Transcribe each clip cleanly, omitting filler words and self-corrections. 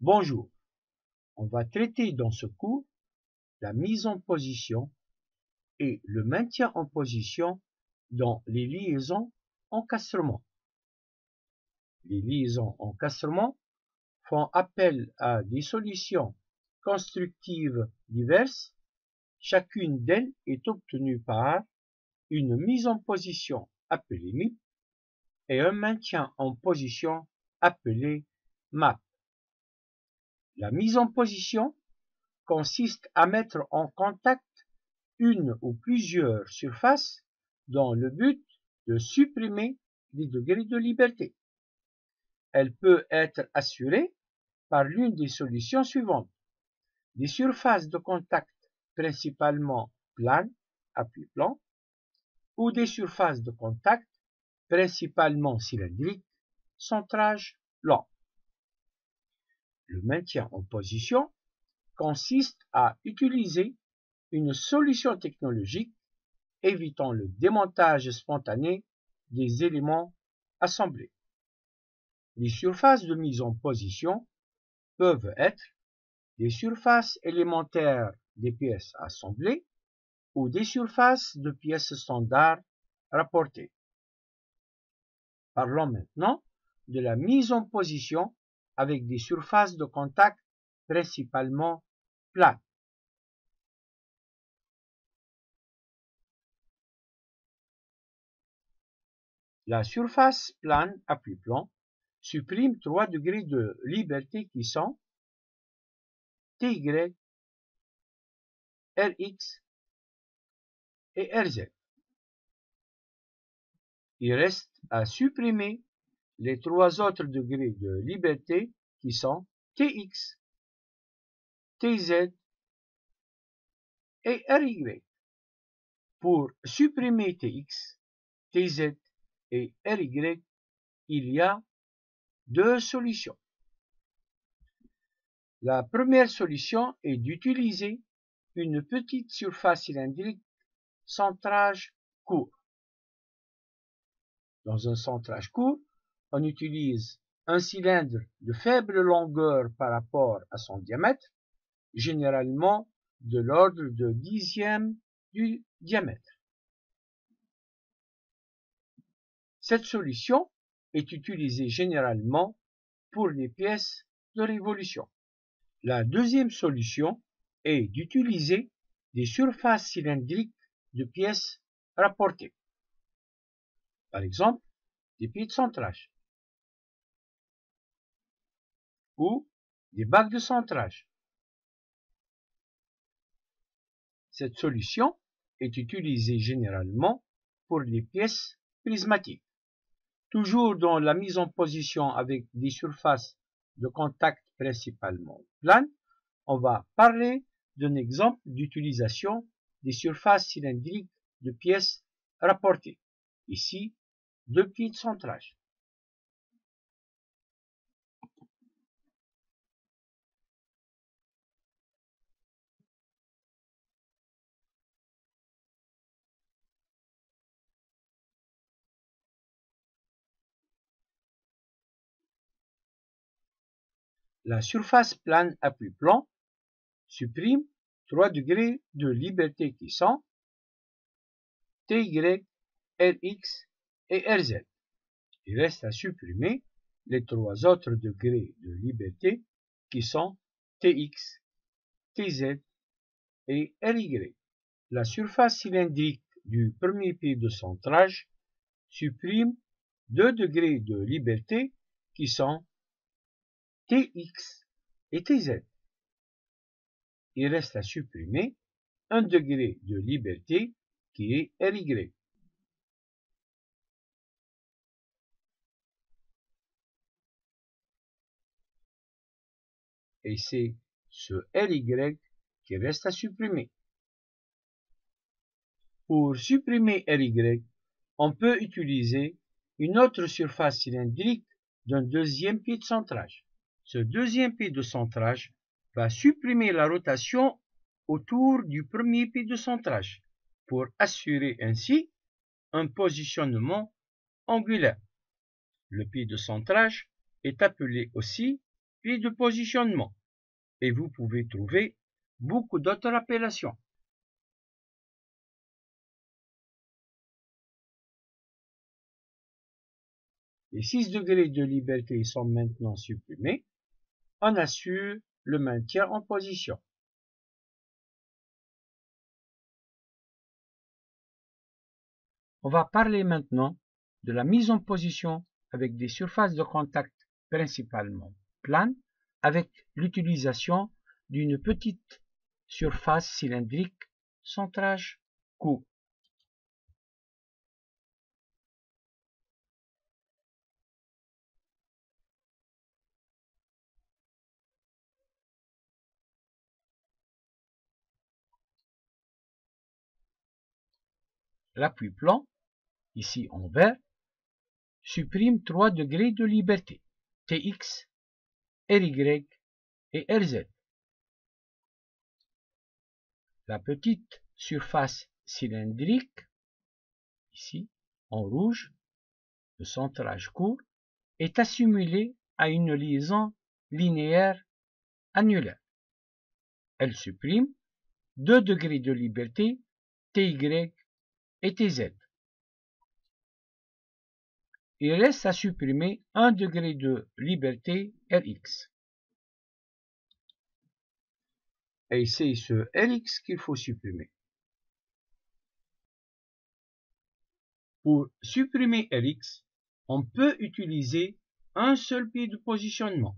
Bonjour, on va traiter dans ce cours la mise en position et le maintien en position dans les liaisons encastrement. Les liaisons encastrement font appel à des solutions constructives diverses. Chacune d'elles est obtenue par une mise en position appelée MIP et un maintien en position appelé MAP. La mise en position consiste à mettre en contact une ou plusieurs surfaces dans le but de supprimer les degrés de liberté. Elle peut être assurée par l'une des solutions suivantes. Des surfaces de contact principalement planes, appui-plan, ou des surfaces de contact principalement cylindriques, centrage lent. Le maintien en position consiste à utiliser une solution technologique évitant le démontage spontané des éléments assemblés. Les surfaces de mise en position peuvent être des surfaces élémentaires des pièces assemblées ou des surfaces de pièces standards rapportées. Parlons maintenant de la mise en position avec des surfaces de contact principalement planes. La surface plane appui-plan supprime 3 degrés de liberté qui sont TY, RX et RZ. Il reste à supprimer les 3 autres degrés de liberté qui sont TX, TZ et RY. Pour supprimer TX, TZ et RY, il y a 2 solutions. La première solution est d'utiliser une petite surface cylindrique centrage court. Dans un centrage court, on utilise un cylindre de faible longueur par rapport à son diamètre, généralement de l'ordre de 10e du diamètre. Cette solution est utilisée généralement pour les pièces de révolution. La deuxième solution est d'utiliser des surfaces cylindriques de pièces rapportées. Par exemple, des pieds de centrage ou des bacs de centrage. Cette solution est utilisée généralement pour les pièces prismatiques. Toujours dans la mise en position avec des surfaces de contact principalement planes, on va parler d'un exemple d'utilisation des surfaces cylindriques de pièces rapportées. Ici, 2 pieds de centrage. La surface plane appui-plan supprime 3 degrés de liberté qui sont TY, RX et RZ. Il reste à supprimer les 3 autres degrés de liberté qui sont TX, TZ et RY. La surface cylindrique du premier pied de centrage supprime 2 degrés de liberté qui sont TX et TZ. Il reste à supprimer 1 degré de liberté qui est RY. Et c'est ce RY qui reste à supprimer. Pour supprimer RY, on peut utiliser une autre surface cylindrique d'un deuxième pied de centrage. Ce deuxième pied de centrage va supprimer la rotation autour du premier pied de centrage pour assurer ainsi un positionnement angulaire. Le pied de centrage est appelé aussi puis de positionnement. Et vous pouvez trouver beaucoup d'autres appellations. Les 6 degrés de liberté sont maintenant supprimés. On assure le maintien en position. On va parler maintenant de la mise en position avec des surfaces de contact principalement planes, avec l'utilisation d'une petite surface cylindrique centrage court. L'appui plan, ici en vert, supprime 3 degrés de liberté, Tx, Ry et Rz. La petite surface cylindrique, ici en rouge, le centrage court, est assimilée à une liaison linéaire annulaire. Elle supprime 2 degrés de liberté, Ty et Tz. Il reste à supprimer 1 degré de liberté, Rx. Et c'est ce Rx qu'il faut supprimer. Pour supprimer Rx, on peut utiliser un seul pied de positionnement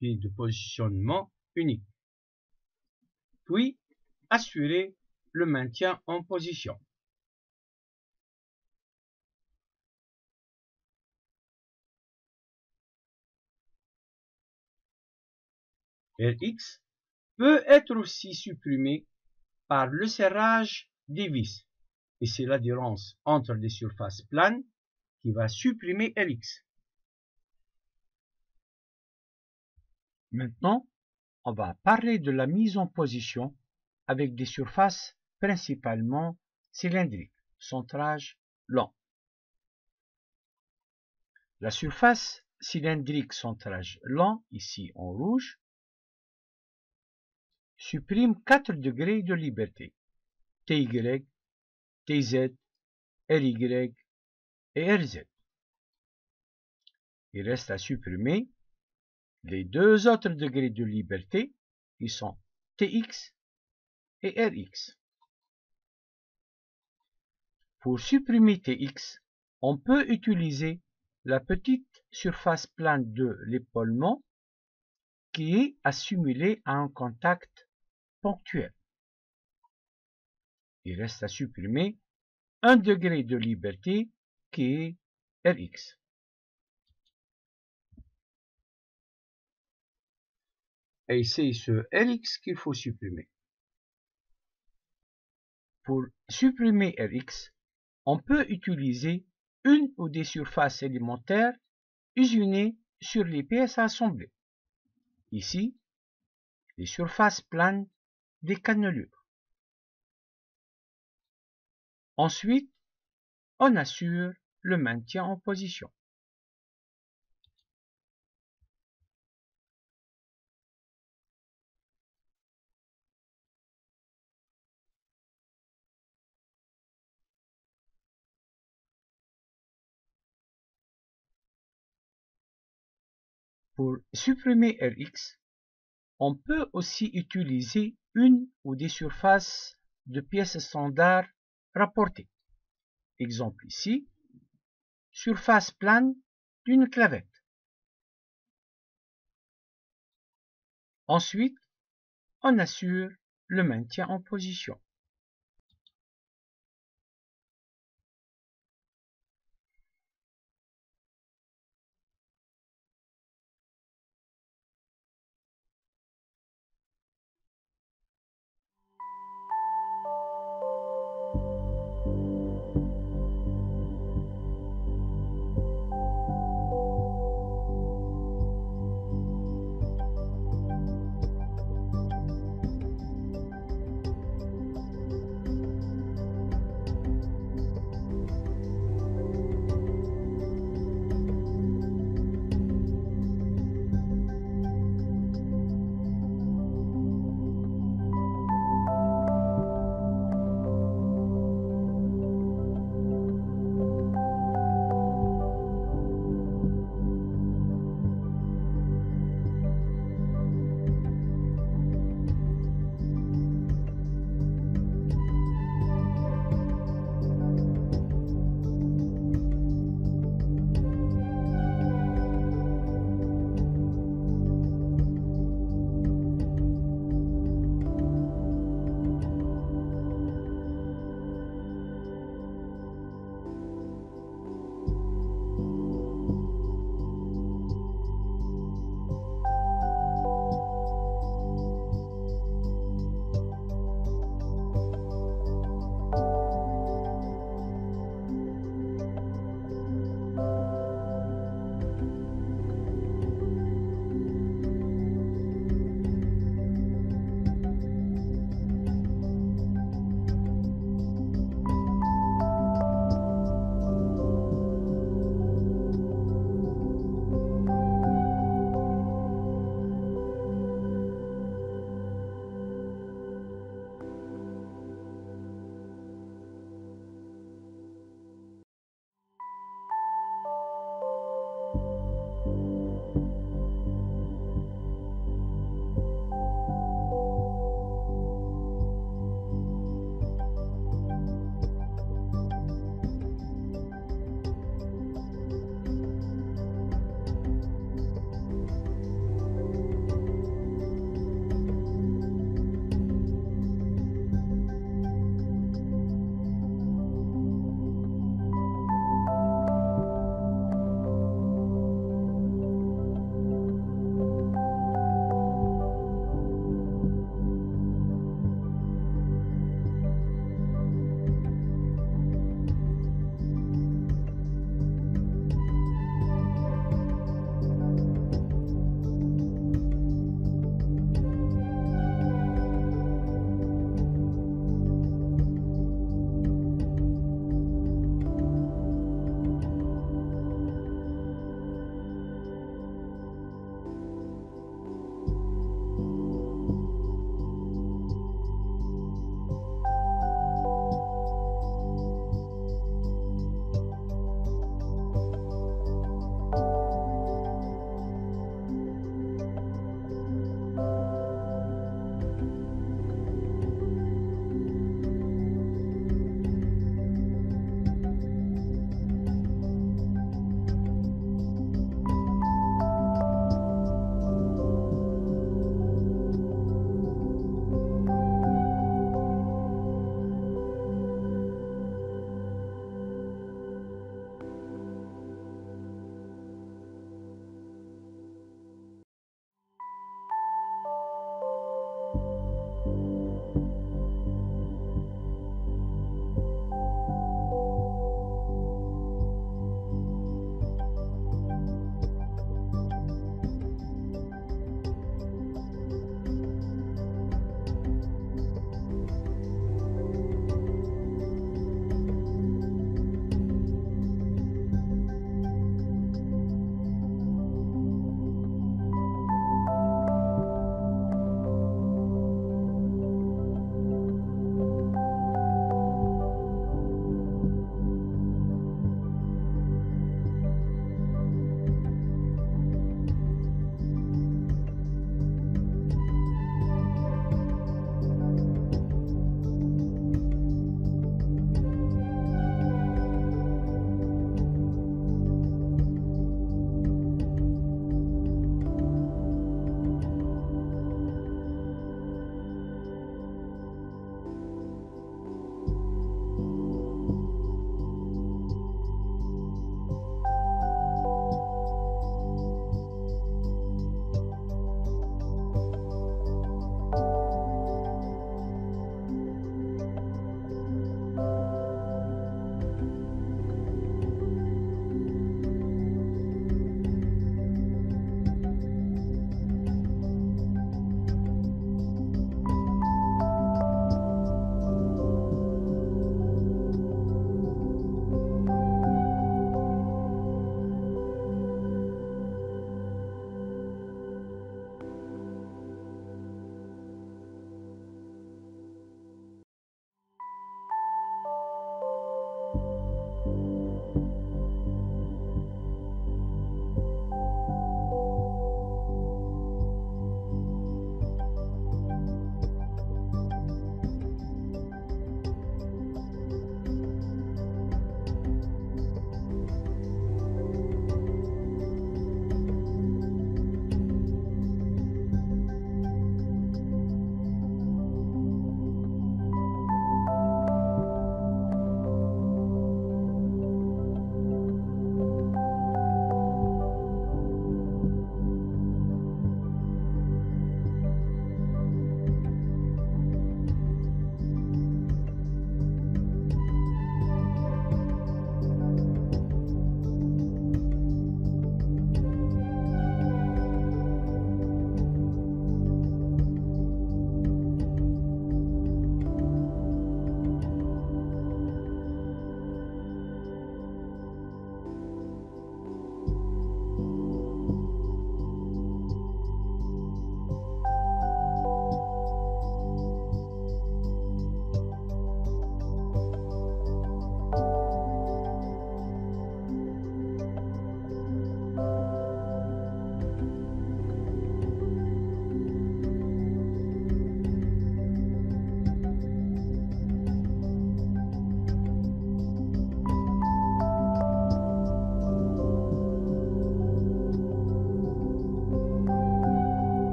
unique, puis assurer le maintien en position. Rx peut être aussi supprimé par le serrage des vis, et c'est l'adhérence entre les surfaces planes qui va supprimer Rx. Maintenant, on va parler de la mise en position avec des surfaces principalement cylindriques, centrage lent. La surface cylindrique centrage lent, ici en rouge, supprime 4 degrés de liberté, Ty, Tz, Ry et Rz. Il reste à supprimer les 2 autres degrés de liberté qui sont Tx et Rx. Pour supprimer Tx, on peut utiliser la petite surface plane de l'épaulement qui est assimilée à un contact ponctuel. Il reste à supprimer 1 degré de liberté qui est Rx. Et c'est ce Rx qu'il faut supprimer. Pour supprimer Rx, on peut utiliser une ou des surfaces élémentaires usinées sur les pièces à assembler. Ici, les surfaces planes des cannelures. Ensuite, on assure le maintien en position. Pour supprimer Rx, on peut aussi utiliser une ou des surfaces de pièces standards rapportées. Exemple ici, surface plane d'une clavette. Ensuite, on assure le maintien en position.